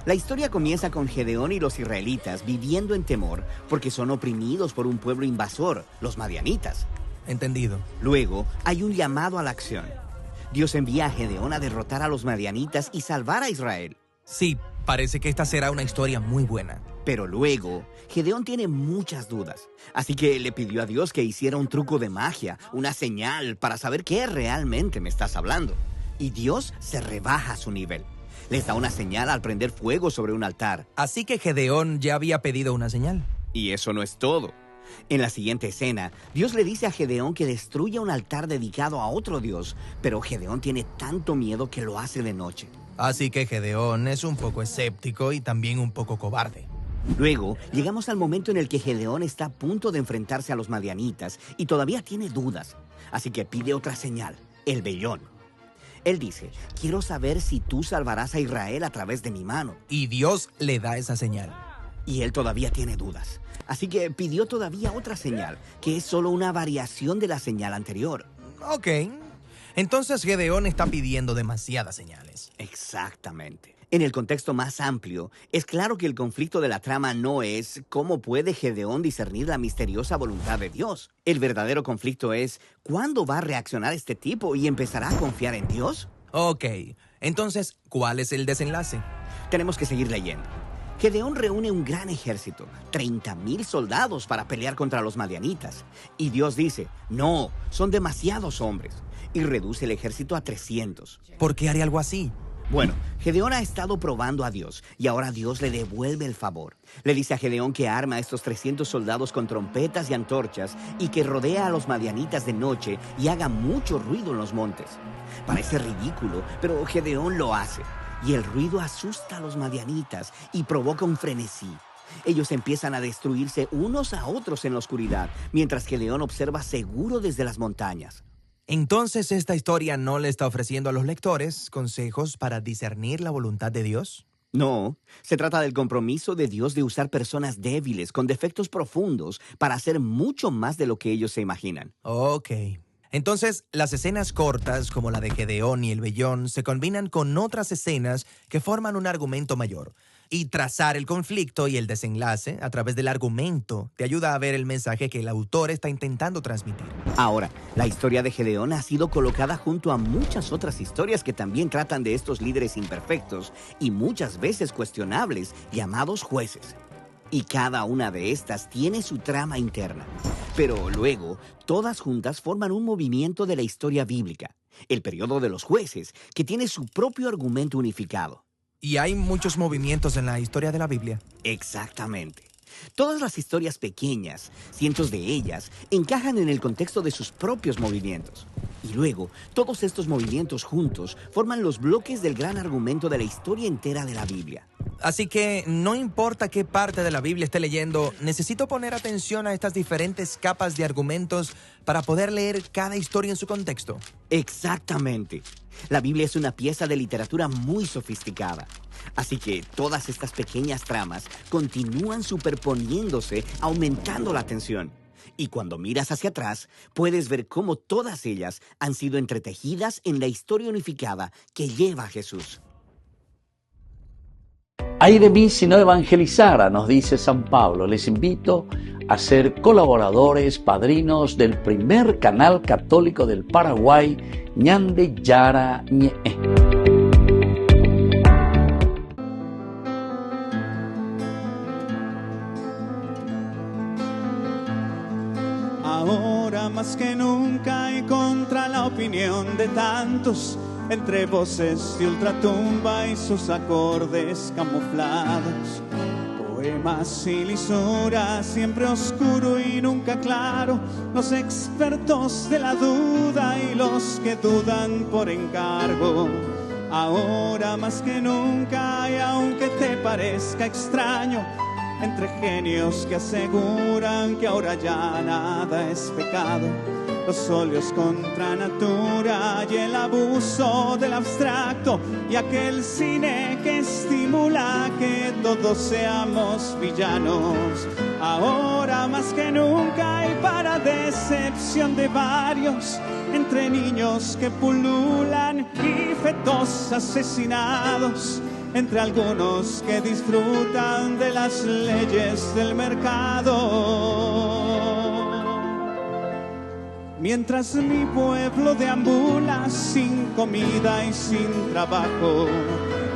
La historia comienza con Gedeón y los israelitas viviendo en temor porque son oprimidos por un pueblo invasor, los madianitas. Entendido. Luego, hay un llamado a la acción. Dios envía a Gedeón a derrotar a los madianitas y salvar a Israel. Sí, parece que esta será una historia muy buena. Pero luego, Gedeón tiene muchas dudas. Así que le pidió a Dios que hiciera un truco de magia, una señal para saber qué realmente me estás hablando. Y Dios se rebaja a su nivel. Les da una señal al prender fuego sobre un altar. Así que Gedeón ya había pedido una señal. Y eso no es todo. En la siguiente escena, Dios le dice a Gedeón que destruya un altar dedicado a otro Dios, pero Gedeón tiene tanto miedo que lo hace de noche. Así que Gedeón es un poco escéptico y también un poco cobarde. Luego, llegamos al momento en el que Gedeón está a punto de enfrentarse a los madianitas y todavía tiene dudas. Así que pide otra señal, el vellón. Él dice, quiero saber si tú salvarás a Israel a través de mi mano. Y Dios le da esa señal. Y él todavía tiene dudas. Así que pidió todavía otra señal, que es solo una variación de la señal anterior. Ok. Entonces Gedeón está pidiendo demasiadas señales. Exactamente. En el contexto más amplio, es claro que el conflicto de la trama no es cómo puede Gedeón discernir la misteriosa voluntad de Dios. El verdadero conflicto es ¿cuándo va a reaccionar este tipo y empezará a confiar en Dios? Ok. Entonces, ¿cuál es el desenlace? Tenemos que seguir leyendo. Gedeón reúne un gran ejército, 30,000 soldados para pelear contra los madianitas. Y Dios dice, no, son demasiados hombres. Y reduce el ejército a 300. ¿Por qué haría algo así? Bueno, Gedeón ha estado probando a Dios y ahora Dios le devuelve el favor. Le dice a Gedeón que arma a estos 300 soldados con trompetas y antorchas y que rodea a los madianitas de noche y haga mucho ruido en los montes. Parece ridículo, pero Gedeón lo hace. Y el ruido asusta a los madianitas y provoca un frenesí. Ellos empiezan a destruirse unos a otros en la oscuridad, mientras Gedeón observa seguro desde las montañas. Entonces, ¿esta historia no le está ofreciendo a los lectores consejos para discernir la voluntad de Dios? No, se trata del compromiso de Dios de usar personas débiles, con defectos profundos, para hacer mucho más de lo que ellos se imaginan. Ok. Entonces, las escenas cortas, como la de Gedeón y el vellón, se combinan con otras escenas que forman un argumento mayor. Y trazar el conflicto y el desenlace a través del argumento te ayuda a ver el mensaje que el autor está intentando transmitir. Ahora, la historia de Gedeón ha sido colocada junto a muchas otras historias que también tratan de estos líderes imperfectos y muchas veces cuestionables, llamados jueces. Y cada una de estas tiene su trama interna. Pero luego, todas juntas forman un movimiento de la historia bíblica, el periodo de los jueces, que tiene su propio argumento unificado. ¿Y hay muchos movimientos en la historia de la Biblia? Exactamente. Todas las historias pequeñas, cientos de ellas, encajan en el contexto de sus propios movimientos. Y luego, todos estos movimientos juntos forman los bloques del gran argumento de la historia entera de la Biblia. Así que no importa qué parte de la Biblia esté leyendo, necesito poner atención a estas diferentes capas de argumentos para poder leer cada historia en su contexto. Exactamente. La Biblia es una pieza de literatura muy sofisticada. Así que todas estas pequeñas tramas continúan superponiéndose, aumentando la tensión. Y cuando miras hacia atrás, puedes ver cómo todas ellas han sido entretejidas en la historia unificada que lleva a Jesús. Ay de mí si no evangelizara, nos dice San Pablo. Les invito a ser colaboradores, padrinos del primer canal católico del Paraguay, Ñande Yara Ñe. Ahora más que nunca y contra la opinión de tantos, entre voces de ultratumba y sus acordes camuflados, poemas y lisuras, siempre oscuro y nunca claro, los expertos de la duda y los que dudan por encargo. Ahora más que nunca y aunque te parezca extraño, entre genios que aseguran que ahora ya nada es pecado, los óleos contra natura y el abuso del abstracto y aquel cine que estimula que todos seamos villanos. Ahora más que nunca y para decepción de varios, entre niños que pululan y fetos asesinados, entre algunos que disfrutan de las leyes del mercado. Mientras mi pueblo deambula sin comida y sin trabajo,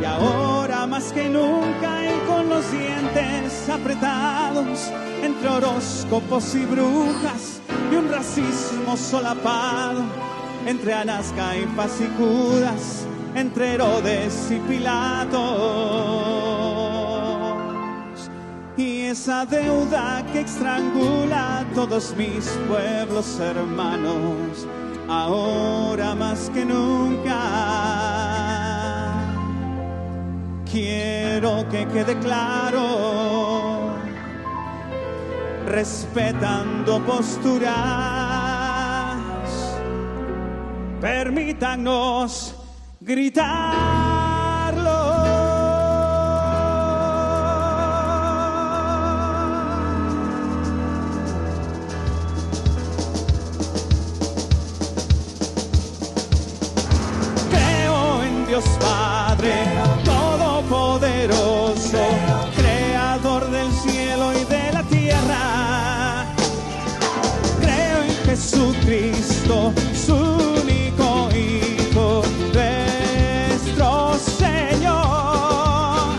y ahora más que nunca y con los dientes apretados, entre horóscopos y brujas y un racismo solapado, entre Anasca y Paz y Judas, entre Herodes y Pilatos, y esa deuda que estrangula a todos mis pueblos hermanos, ahora más que nunca quiero que quede claro respetando posturas. Permítanos gritarlo. Creo en Dios Padre Todopoderoso, Creador del cielo y de la tierra. Creo en Jesucristo, su único Hijo, nuestro Señor,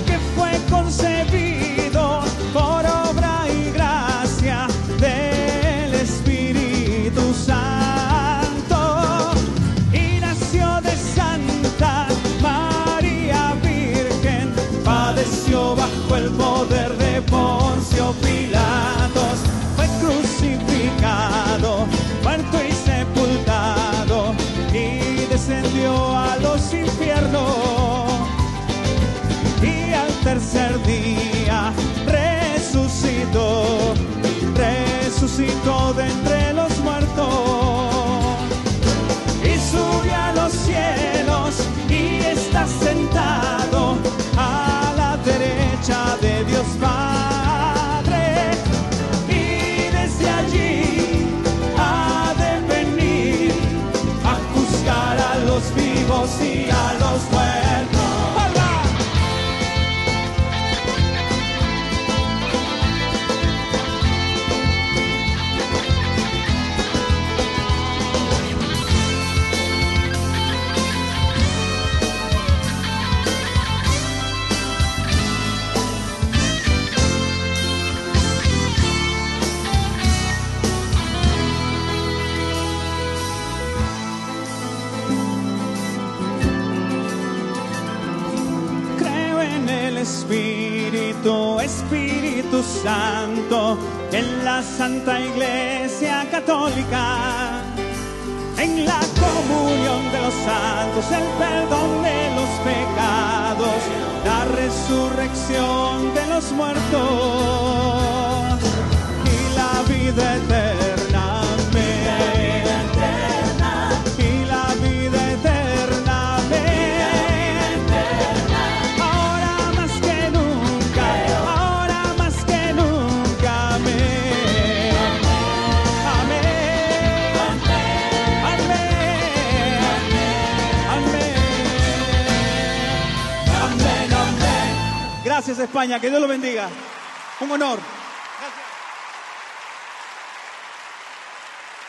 que fue concebido por obra y gracia del Espíritu Santo, y nació de Santa María Virgen, padeció bajo el poder de Poncio Pilatos, fue crucificado, muerto y sepultado, y descendió a los infiernos, y al tercer día resucitó, resucitó de entre los muertos, y subió a los cielos, y está sentado a la derecha de Dios Padre, y desde allí ha de venir a juzgar a los vivos y a los muertos. ¡Hola! Creo en el Espíritu Santo, en la Santa Iglesia Católica, en la comunión de los santos, el perdón de los pecados, la resurrección de los muertos y la vida eterna. Amén. Y la vida eterna. Amén. Ahora más que nunca, ahora más que nunca. Amén. Amén. Amén. Amén. Amén. Gracias, España, que Dios lo bendiga. Un honor.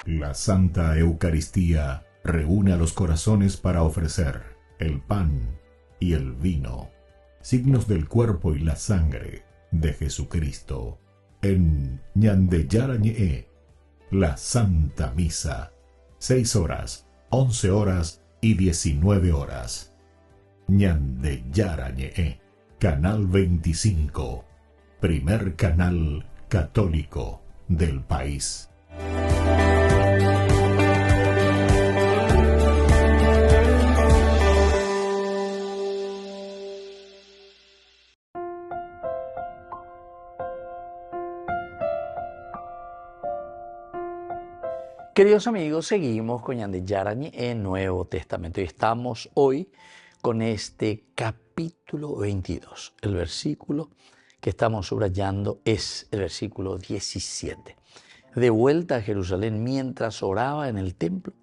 La Santa Eucaristía reúne a los corazones para ofrecer el pan y el vino, signos del cuerpo y la sangre de Jesucristo. En Ñandeyarañe, la Santa Misa, 6 horas, 11 horas y 19 horas. Ñandeyarañe, Canal 25, primer canal católico del país. Queridos amigos, seguimos con Ñandeyarañe en Nuevo Testamento y estamos hoy con este capítulo 22. El versículo que estamos subrayando es el versículo 17. De vuelta a Jerusalén, mientras oraba en el templo,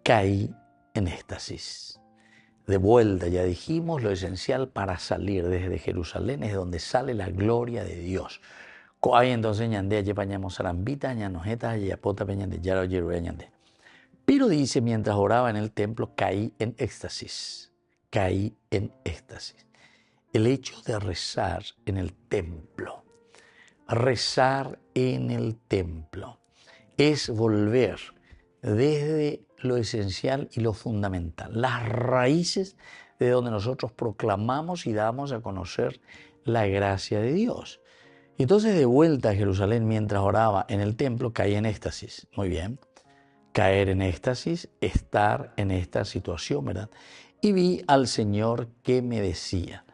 caí en éxtasis. De vuelta, ya dijimos, lo esencial para salir desde Jerusalén es donde sale la gloria de Dios. Coay entonces ñandea yepañamos arambita ñanojeta yapota peñande yaro yeruya ñande. Pero dice, mientras oraba en el templo, caí en éxtasis. Caí en éxtasis. El hecho de rezar en el templo, rezar en el templo, es volver desde lo esencial y lo fundamental, las raíces de donde nosotros proclamamos y damos a conocer la gracia de Dios. Entonces, de vuelta a Jerusalén, mientras oraba en el templo, caí en éxtasis. Muy bien. Caer en éxtasis, estar en esta situación, ¿verdad? Y vi al Señor que me decía,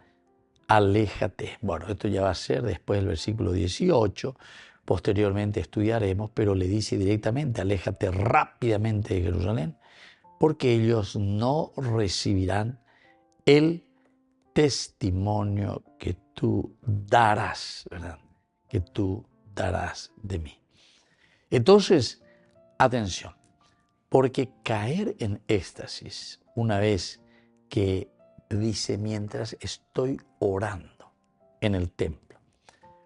aléjate. Bueno, esto ya va a ser después del versículo 18, posteriormente estudiaremos, pero le dice directamente, aléjate rápidamente de Jerusalén, porque ellos no recibirán el testimonio que tú darás, ¿verdad? Que tú darás de mí. Entonces, atención, porque caer en éxtasis, una vez que dice, mientras estoy orando en el templo,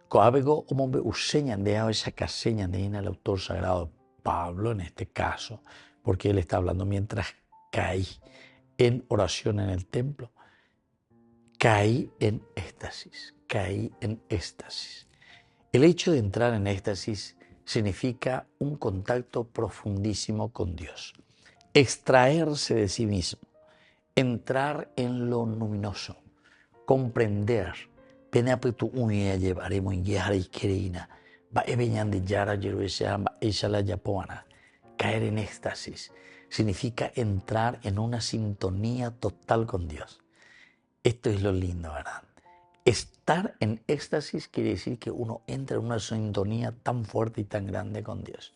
coabego hombre useñan de esa caseña de el autor sagrado Pablo, en este caso, porque él está hablando mientras caí en oración en el templo, caí en éxtasis, caí en éxtasis. El hecho de entrar en éxtasis significa un contacto profundísimo con Dios, extraerse de sí mismo, entrar en lo luminoso, comprender, caer en éxtasis significa entrar en una sintonía total con Dios. Esto es lo lindo, ¿verdad? Estar en éxtasis quiere decir que uno entra en una sintonía tan fuerte y tan grande con Dios.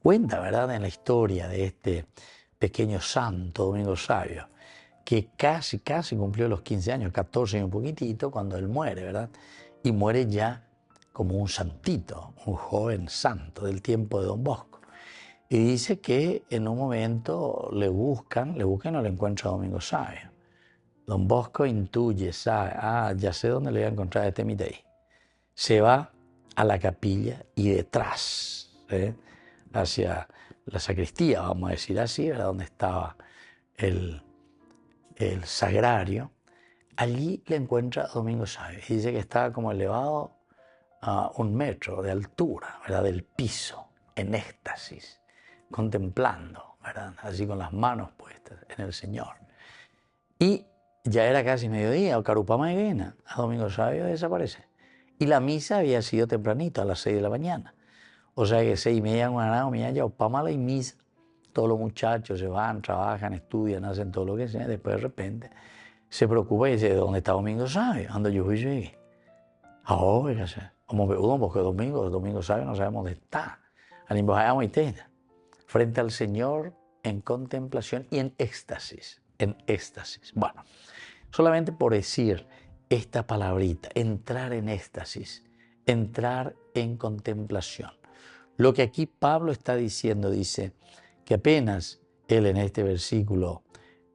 Cuenta, ¿verdad?, en la historia de este pequeño santo, Domingo Savio, que casi cumplió los 15 años, 14 y un poquitito, cuando él muere, ¿verdad? Y muere ya como un santito, un joven santo del tiempo de Don Bosco. Y dice que en un momento le buscan y no le encuentra a Domingo Savio. Don Bosco intuye, sabe, ya sé dónde le voy a encontrar a este mitad. Se va a la capilla y detrás, hacia la sacristía, vamos a decir así, ¿verdad?, donde estaba el sagrario, allí le encuentra a Domingo Savio. Y dice que estaba como elevado a 1 metro de altura, ¿verdad?, del piso, en éxtasis, contemplando, ¿verdad?, así con las manos puestas en el Señor. Y ya era casi mediodía, o Carupama Eguena, a Domingo Savio desaparece. Y la misa había sido tempranito, a las 6 de la mañana. O sea que 6:30, ya Opamala y misa. Todos los muchachos se van, trabajan, estudian, hacen todo lo que sea. Después de repente se preocupa y dice, ¿dónde está Domingo Savio? Ando yo llegué. Ahora, como uno, porque Domingo Savio no sabemos dónde está. Frente al Señor en contemplación y en éxtasis. En éxtasis. Bueno, solamente por decir esta palabrita, entrar en éxtasis, entrar en contemplación. Lo que aquí Pablo está diciendo, dice que apenas él en este versículo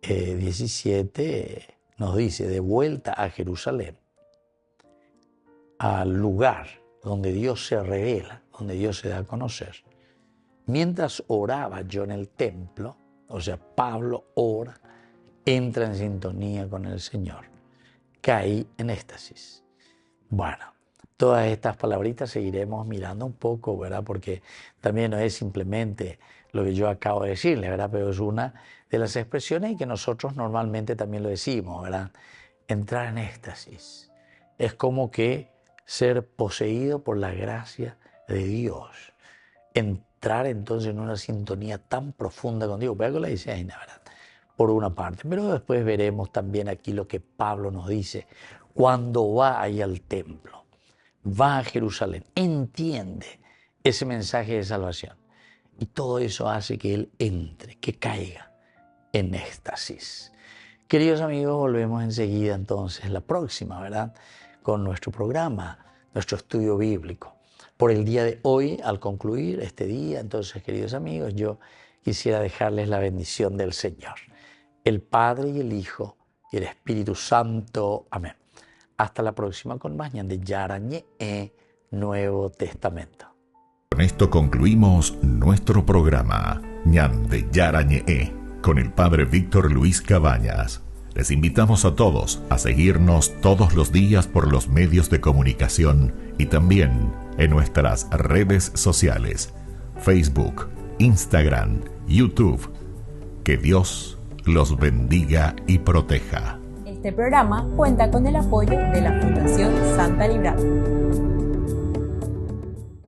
17 nos dice, de vuelta a Jerusalén, al lugar donde Dios se revela, donde Dios se da a conocer. Mientras oraba yo en el templo, o sea, Pablo ora, entra en sintonía con el Señor. Caí en éxtasis. Bueno, todas estas palabritas seguiremos mirando un poco, ¿verdad? Porque también no es simplemente lo que yo acabo de decirle, ¿verdad? Pero es una de las expresiones y que nosotros normalmente también lo decimos, ¿verdad? Entrar en éxtasis. Es como que ser poseído por la gracia de Dios. Entrar entonces en una sintonía tan profunda con Dios. Vea que la dice ahí, ¿verdad? Por una parte, pero después veremos también aquí lo que Pablo nos dice cuando va ahí al templo, va a Jerusalén, entiende ese mensaje de salvación y todo eso hace que él entre, que caiga en éxtasis. Queridos amigos, volvemos enseguida entonces la próxima, ¿verdad?, con nuestro programa, nuestro estudio bíblico. Por el día de hoy, al concluir este día, entonces, queridos amigos, yo quisiera dejarles la bendición del Señor. El Padre y el Hijo y el Espíritu Santo. Amén. Hasta la próxima con más Ñan de Yarañe Nuevo Testamento. Con esto concluimos nuestro programa Ñan de Yarañe con el Padre Víctor Luis Cabañas. Les invitamos a todos a seguirnos todos los días por los medios de comunicación y también en nuestras redes sociales, Facebook, Instagram, YouTube. Que Dios los bendiga y proteja. Este programa cuenta con el apoyo de la Fundación Santa Librada.